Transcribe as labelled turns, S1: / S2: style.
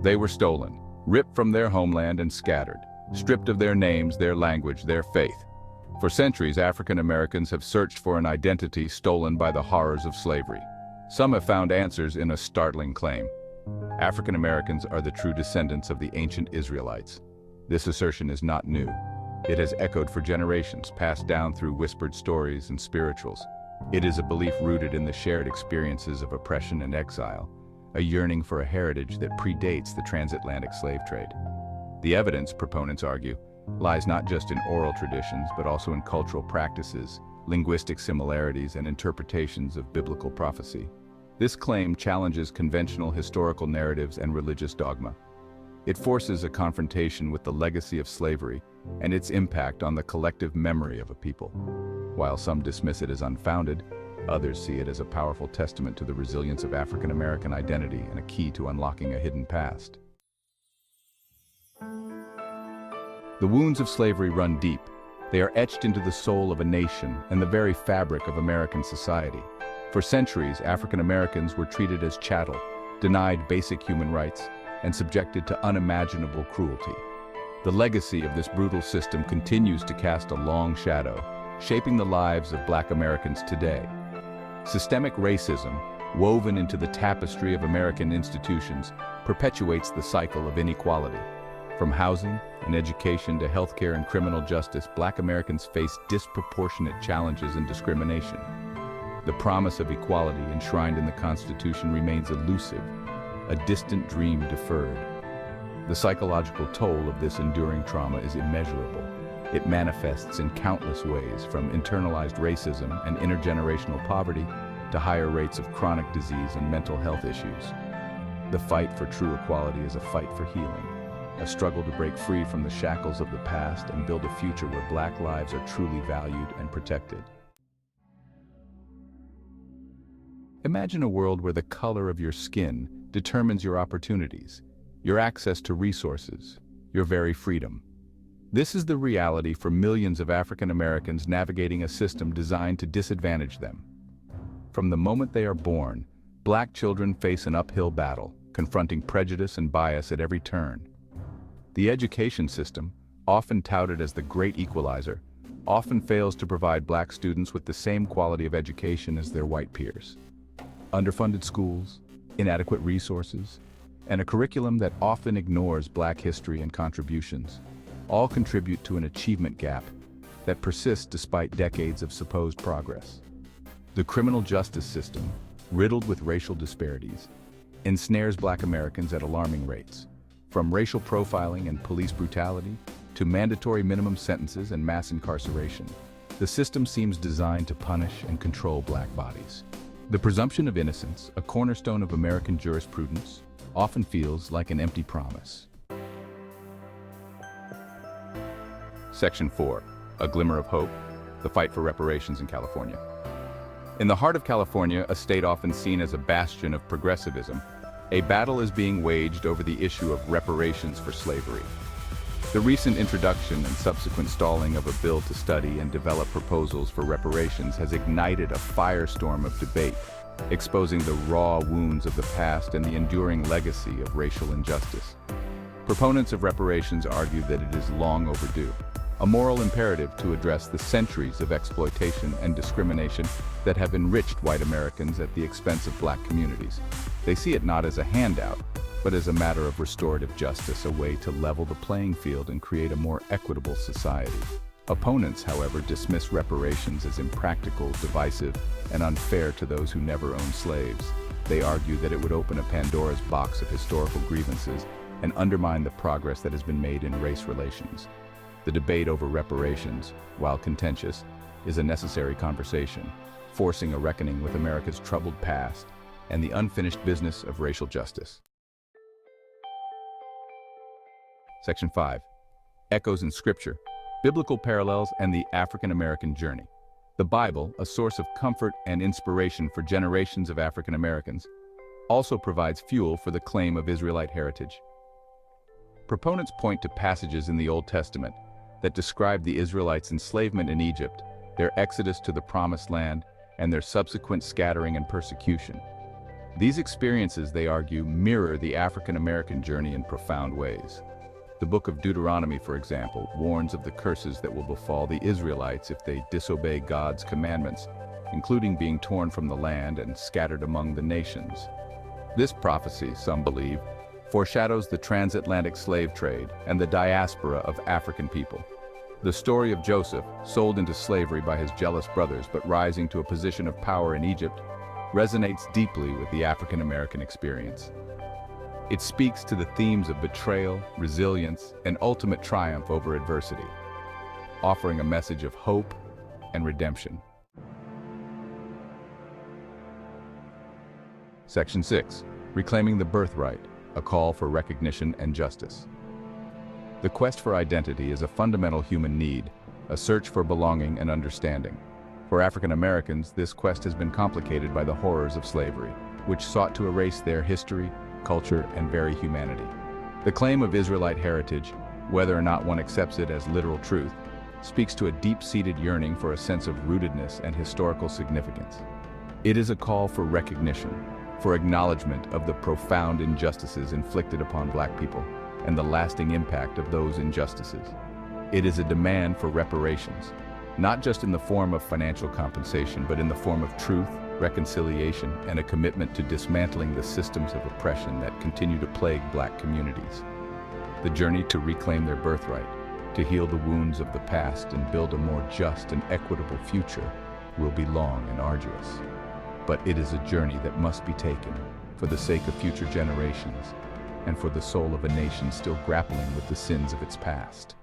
S1: They were stolen, ripped from their homeland and scattered, stripped of their names, their language, their faith. For centuries, African Americans have searched for an identity stolen by the horrors of slavery. Some have found answers in a startling claim. African Americans are the true descendants of the ancient Israelites. This assertion is not new. It has echoed for generations, passed down through whispered stories and spirituals. It is a belief rooted in the shared experiences of oppression and exile, a yearning for a heritage that predates the transatlantic slave trade. The evidence, proponents argue, lies not just in oral traditions but also in cultural practices, linguistic similarities, and interpretations of biblical prophecy. This claim challenges conventional historical narratives and religious dogma. It forces a confrontation with the legacy of slavery and its impact on the collective memory of a people. While some dismiss it as unfounded, others see it as a powerful testament to the resilience of African American identity and a key to unlocking a hidden past. The wounds of slavery run deep. They are etched into the soul of a nation and the very fabric of American society. For centuries, African Americans were treated as chattel, denied basic human rights, and subjected to unimaginable cruelty. The legacy of this brutal system continues to cast a long shadow, shaping the lives of Black Americans today. Systemic racism, woven into the tapestry of American institutions, perpetuates the cycle of inequality. From housing and education to healthcare and criminal justice, Black Americans face disproportionate challenges and discrimination. The promise of equality enshrined in the Constitution remains elusive, a distant dream deferred. The psychological toll of this enduring trauma is immeasurable. It manifests in countless ways, from internalized racism and intergenerational poverty to higher rates of chronic disease and mental health issues. The fight for true equality is a fight for healing, a struggle to break free from the shackles of the past and build a future where Black lives are truly valued and protected. Imagine a world where the color of your skin determines your opportunities, your access to resources, your very freedom. This is the reality for millions of African Americans navigating a system designed to disadvantage them. From the moment they are born, Black children face an uphill battle, confronting prejudice and bias at every turn. The education system, often touted as the great equalizer, often fails to provide Black students with the same quality of education as their white peers. Underfunded schools, inadequate resources, and a curriculum that often ignores Black history and contributions all contribute to an achievement gap that persists despite decades of supposed progress. The criminal justice system, riddled with racial disparities, ensnares Black Americans at alarming rates. From racial profiling and police brutality to mandatory minimum sentences and mass incarceration, the system seems designed to punish and control Black bodies. The presumption of innocence, a cornerstone of American jurisprudence, often feels like an empty promise. Section 4. A Glimmer of Hope, the fight for reparations in California. In the heart of California, a state often seen as a bastion of progressivism, a battle is being waged over the issue of reparations for slavery. The recent introduction and subsequent stalling of a bill to study and develop proposals for reparations has ignited a firestorm of debate, exposing the raw wounds of the past and the enduring legacy of racial injustice. Proponents of reparations argue that it is long overdue, a moral imperative to address the centuries of exploitation and discrimination that have enriched white Americans at the expense of Black communities. They see it not as a handout, but as a matter of restorative justice, a way to level the playing field and create a more equitable society. Opponents, however, dismiss reparations as impractical, divisive, and unfair to those who never owned slaves. They argue that it would open a Pandora's box of historical grievances and undermine the progress that has been made in race relations. The debate over reparations, while contentious, is a necessary conversation, forcing a reckoning with America's troubled past and the unfinished business of racial justice. Section 5. Echoes in Scripture, Biblical Parallels and the African American Journey. The Bible, a source of comfort and inspiration for generations of African Americans, also provides fuel for the claim of Israelite heritage. Proponents point to passages in the Old Testament that describe the Israelites' enslavement in Egypt, their exodus to the Promised Land, and their subsequent scattering and persecution. These experiences, they argue, mirror the African American journey in profound ways. The book of Deuteronomy, for example, warns of the curses that will befall the Israelites if they disobey God's commandments, including being torn from the land and scattered among the nations. This prophecy, some believe, foreshadows the transatlantic slave trade and the diaspora of African people. The story of Joseph, sold into slavery by his jealous brothers but rising to a position of power in Egypt, resonates deeply with the African American experience. It speaks to the themes of betrayal, resilience, and ultimate triumph over adversity, offering a message of hope and redemption. Section 6. Reclaiming the birthright, a call for recognition and justice. The quest for identity is a fundamental human need, a search for belonging and understanding. For African Americans, this quest has been complicated by the horrors of slavery, which sought to erase their history, culture, and very humanity. The claim of Israelite heritage, whether or not one accepts it as literal truth, speaks to a deep-seated yearning for a sense of rootedness and historical significance. It is a call for recognition, for acknowledgement of the profound injustices inflicted upon Black people and the lasting impact of those injustices. It is a demand for reparations, not just in the form of financial compensation, but in the form of truth, reconciliation, and a commitment to dismantling the systems of oppression that continue to plague Black communities. The journey to reclaim their birthright, to heal the wounds of the past and build a more just and equitable future, will be long and arduous. But it is a journey that must be taken for the sake of future generations and for the soul of a nation still grappling with the sins of its past.